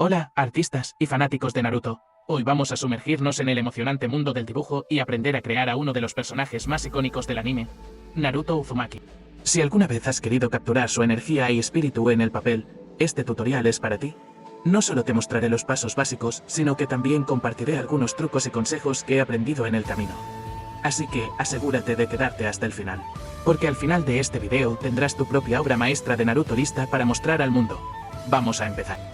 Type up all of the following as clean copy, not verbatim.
Hola, artistas y fanáticos de Naruto. Hoy vamos a sumergirnos en el emocionante mundo del dibujo y aprender a crear a uno de los personajes más icónicos del anime, Naruto Uzumaki. Si alguna vez has querido capturar su energía y espíritu en el papel, este tutorial es para ti. No solo te mostraré los pasos básicos, sino que también compartiré algunos trucos y consejos que he aprendido en el camino. Así que asegúrate de quedarte hasta el final, porque al final de este video tendrás tu propia obra maestra de Naruto lista para mostrar al mundo. Vamos a empezar.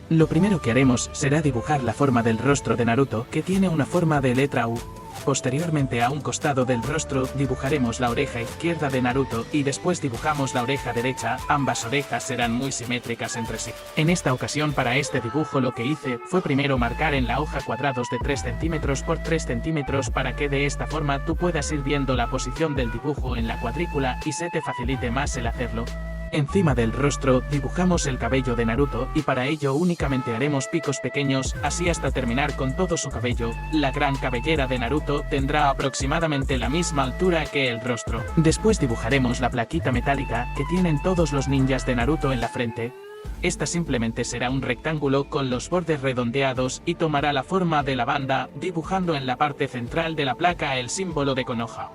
Lo primero que haremos será dibujar la forma del rostro de Naruto, que tiene una forma de letra U. Posteriormente, a un costado del rostro dibujaremos la oreja izquierda de Naruto y después dibujamos la oreja derecha. Ambas orejas serán muy simétricas entre sí. En esta ocasión, para este dibujo lo que hice fue primero marcar en la hoja cuadrados de 3 centímetros por 3 centímetros para que de esta forma tú puedas ir viendo la posición del dibujo en la cuadrícula y se te facilite más el hacerlo. Encima del rostro dibujamos el cabello de Naruto y para ello únicamente haremos picos pequeños, así hasta terminar con todo su cabello. La gran cabellera de Naruto tendrá aproximadamente la misma altura que el rostro. Después dibujaremos la plaquita metálica que tienen todos los ninjas de Naruto en la frente. Esta simplemente será un rectángulo con los bordes redondeados y tomará la forma de la banda, dibujando en la parte central de la placa el símbolo de Konoha.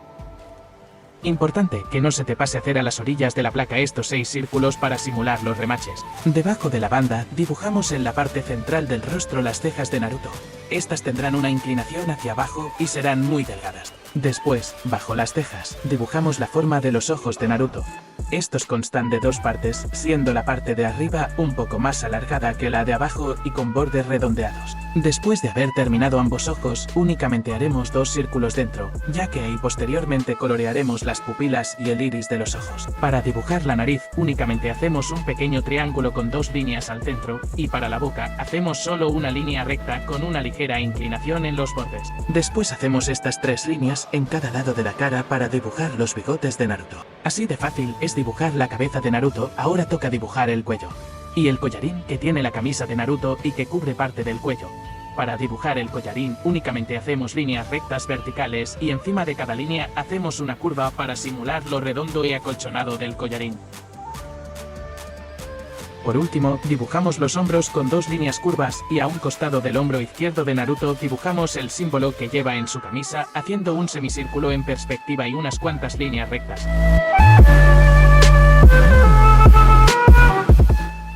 Importante que no se te pase hacer a las orillas de la placa estos 6 círculos para simular los remaches. Debajo de la banda dibujamos en la parte central del rostro las cejas de Naruto. Estas tendrán una inclinación hacia abajo y serán muy delgadas. Después, bajo las cejas, dibujamos la forma de los ojos de Naruto. Estos constan de dos partes, siendo la parte de arriba un poco más alargada que la de abajo y con bordes redondeados. Después de haber terminado ambos ojos, únicamente haremos 2 círculos dentro, ya que ahí posteriormente colorearemos las pupilas y el iris de los ojos. Para dibujar la nariz, únicamente hacemos un pequeño triángulo con 2 líneas al centro, y para la boca, hacemos solo una línea recta con una ligera inclinación en los bordes. Después hacemos estas 3 líneas en cada lado de la cara para dibujar los bigotes de Naruto. Así de fácil es dibujar la cabeza de Naruto. Ahora toca dibujar el cuello y el collarín que tiene la camisa de Naruto y que cubre parte del cuello. Para dibujar el collarín únicamente hacemos líneas rectas verticales y encima de cada línea hacemos una curva para simular lo redondo y acolchonado del collarín. Por último, dibujamos los hombros con 2 líneas curvas y a un costado del hombro izquierdo de Naruto dibujamos el símbolo que lleva en su camisa, haciendo un semicírculo en perspectiva y unas cuantas líneas rectas.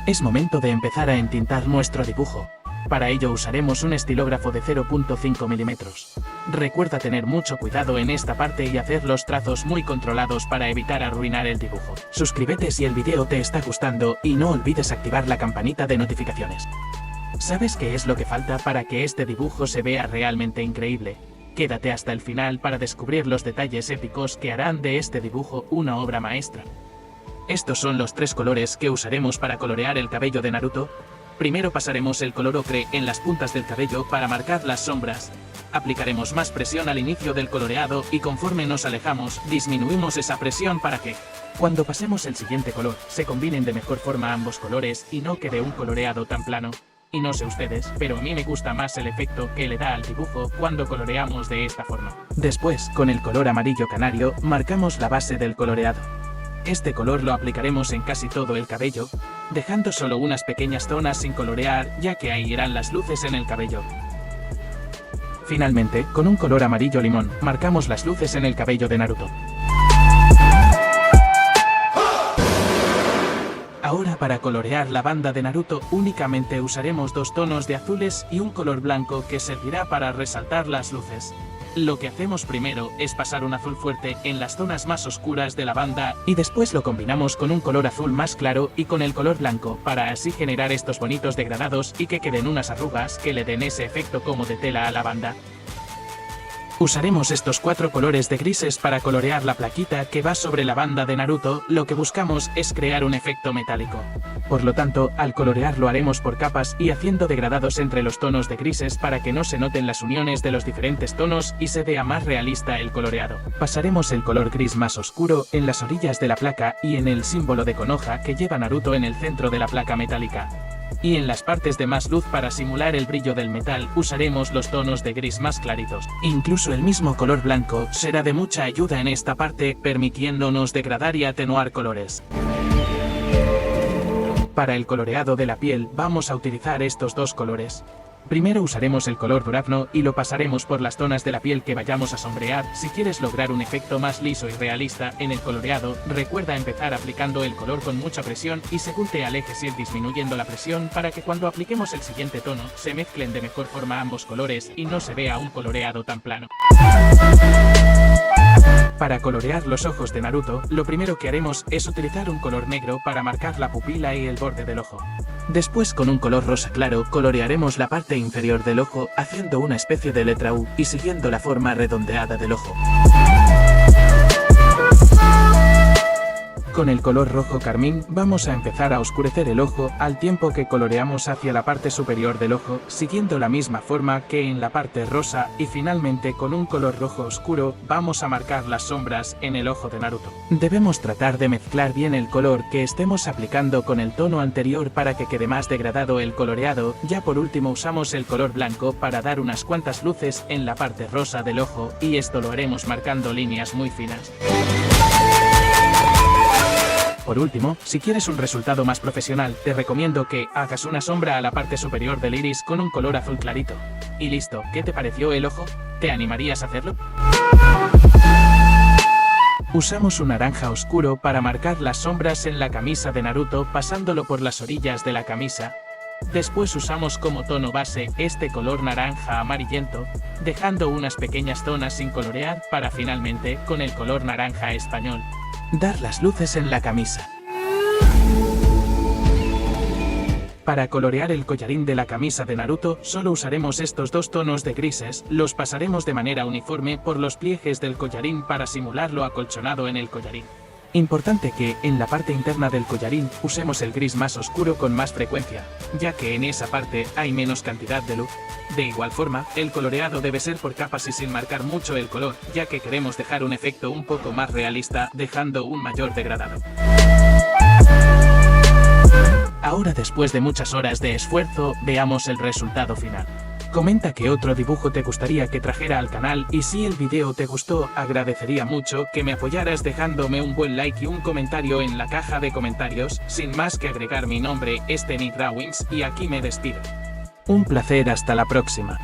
Es momento de empezar a entintar nuestro dibujo. Para ello usaremos un estilógrafo de 0.5 milímetros. Recuerda tener mucho cuidado en esta parte y hacer los trazos muy controlados para evitar arruinar el dibujo. Suscríbete si el video te está gustando y no olvides activar la campanita de notificaciones. ¿Sabes qué es lo que falta para que este dibujo se vea realmente increíble? Quédate hasta el final para descubrir los detalles épicos que harán de este dibujo una obra maestra. Estos son los 3 colores que usaremos para colorear el cabello de Naruto. Primero pasaremos el color ocre en las puntas del cabello para marcar las sombras. Aplicaremos más presión al inicio del coloreado y conforme nos alejamos, disminuimos esa presión para que, cuando pasemos el siguiente color, se combinen de mejor forma ambos colores y no quede un coloreado tan plano. Y no sé ustedes, pero a mí me gusta más el efecto que le da al dibujo cuando coloreamos de esta forma. Después, con el color amarillo canario, marcamos la base del coloreado. Este color lo aplicaremos en casi todo el cabello, dejando solo unas pequeñas zonas sin colorear, ya que ahí irán las luces en el cabello. Finalmente, con un color amarillo limón, marcamos las luces en el cabello de Naruto. Ahora para colorear la banda de Naruto únicamente usaremos 2 tonos de azules y un color blanco que servirá para resaltar las luces. Lo que hacemos primero es pasar un azul fuerte en las zonas más oscuras de la banda y después lo combinamos con un color azul más claro y con el color blanco para así generar estos bonitos degradados y que queden unas arrugas que le den ese efecto como de tela a la banda. Usaremos estos 4 colores de grises para colorear la plaquita que va sobre la banda de Naruto. Lo que buscamos es crear un efecto metálico. Por lo tanto, al colorear lo haremos por capas y haciendo degradados entre los tonos de grises para que no se noten las uniones de los diferentes tonos y se vea más realista el coloreado. Pasaremos el color gris más oscuro en las orillas de la placa y en el símbolo de Konoha que lleva Naruto en el centro de la placa metálica. Y en las partes de más luz para simular el brillo del metal usaremos los tonos de gris más claritos. Incluso el mismo color blanco será de mucha ayuda en esta parte, permitiéndonos degradar y atenuar colores. Para el coloreado de la piel vamos a utilizar estos dos colores. Primero usaremos el color durazno y lo pasaremos por las zonas de la piel que vayamos a sombrear. Si quieres lograr un efecto más liso y realista en el coloreado, recuerda empezar aplicando el color con mucha presión y según te alejes ir disminuyendo la presión para que cuando apliquemos el siguiente tono se mezclen de mejor forma ambos colores y no se vea un coloreado tan plano. Para colorear los ojos de Naruto, lo primero que haremos es utilizar un color negro para marcar la pupila y el borde del ojo. Después con un color rosa claro colorearemos la parte inferior del ojo haciendo una especie de letra U y siguiendo la forma redondeada del ojo. Con el color rojo carmín vamos a empezar a oscurecer el ojo al tiempo que coloreamos hacia la parte superior del ojo, siguiendo la misma forma que en la parte rosa y finalmente con un color rojo oscuro vamos a marcar las sombras en el ojo de Naruto. Debemos tratar de mezclar bien el color que estemos aplicando con el tono anterior para que quede más degradado el coloreado. Ya por último usamos el color blanco para dar unas cuantas luces en la parte rosa del ojo y esto lo haremos marcando líneas muy finas. Por último, si quieres un resultado más profesional, te recomiendo que hagas una sombra a la parte superior del iris con un color azul clarito. Y listo, ¿qué te pareció el ojo? ¿Te animarías a hacerlo? Usamos un naranja oscuro para marcar las sombras en la camisa de Naruto pasándolo por las orillas de la camisa. Después usamos como tono base este color naranja amarillento, dejando unas pequeñas zonas sin colorear para finalmente, con el color naranja español, dar las luces en la camisa. Para colorear el collarín de la camisa de Naruto, solo usaremos estos dos tonos de grises, los pasaremos de manera uniforme por los pliegues del collarín para simular lo acolchonado en el collarín. Importante que, en la parte interna del collarín, usemos el gris más oscuro con más frecuencia, ya que en esa parte hay menos cantidad de luz. De igual forma, el coloreado debe ser por capas y sin marcar mucho el color, ya que queremos dejar un efecto un poco más realista, dejando un mayor degradado. Ahora después de muchas horas de esfuerzo, veamos el resultado final. Comenta qué otro dibujo te gustaría que trajera al canal y si el video te gustó, agradecería mucho que me apoyaras dejándome un buen like y un comentario en la caja de comentarios. Sin más que agregar, mi nombre es Tenny Drawings y aquí me despido. Un placer, hasta la próxima.